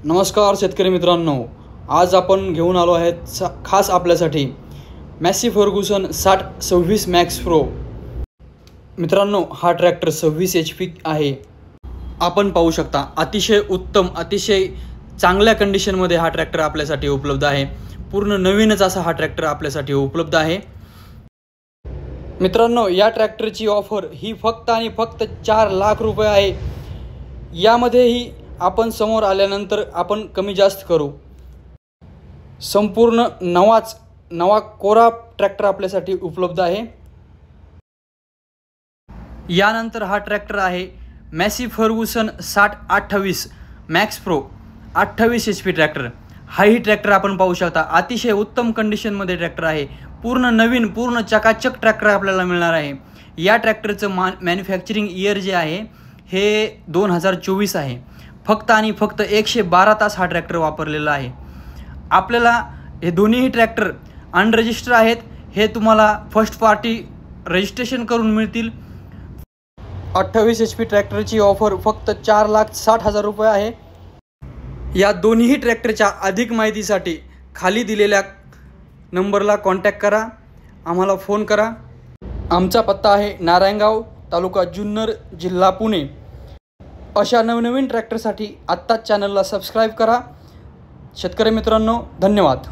नमस्कार शेतकरी मित्रांनो, आज आपण घेऊन आलो आहेत खास आपल्यासाठी मॅसी फर्ग्युसन 6026 मॅक्स प्रो। मित्रांनो, हा ट्रॅक्टर 26 HP आहे। आपण पाहू शकता अतिशय उत्तम, अतिशय चांगल्या कंडिशनमध्ये हा ट्रॅक्टर आपल्यासाठी उपलब्ध आहे। पूर्ण नवीनच असा हा ट्रॅक्टर आपल्यासाठी उपलब्ध आहे। मित्रांनो, या ट्रॅक्टरची ऑफर ही फक्त आणि फक्त 4 लाख रुपये आहे। यामध्येही आपण समोर आल्यानंतर आपण कमी जास्त करू। संपूर्ण नवा कोरा ट्रॅक्टर आपल्यासाठी उपलब्ध आहे। यानंतर हा ट्रॅक्टर आहे Massey Ferguson 6028 Max Pro 28 HP tractor. हाही ट्रॅक्टर आपण पाहू शकता, अतिशय उत्तम कंडिशनमध्ये ट्रॅक्टर आहे। पूर्ण नवीन, पूर्ण चकाचक ट्रॅक्टर आपल्याला मिळणार आहे। या ट्रॅक्टरचं मॅन्युफॅक्चरिंग इयर जे आहे हे 2024 आहे। फक्त आणि फक्त 112 तास हा ट्रॅक्टर वापरलेला आहे। आपल्याला हे दोन्हीही ट्रॅक्टर अनरजिस्टर आहेत। हे तुम्हाला फर्स्ट पार्टी रजिस्ट्रेशन करून मिळतील। 28 HP ट्रॅक्टरची ऑफर फक्त 4,60,000 रुपये आहे। या दोन्हीही ट्रॅक्टरच्या अधिक माहितीसाठी खाली दिलेल्या नंबरला कॉन्टॅक्ट करा, आम्हाला फोन करा। आमचा पत्ता आहे नारायणगाव, तालुका जुन्नर, जिल्हा पुणे। अशा नवनवीन ट्रॅक्टरसाठी आत्ताच चॅनलला सबस्क्राईब करा। शेतकरी मित्रांनो, धन्यवाद।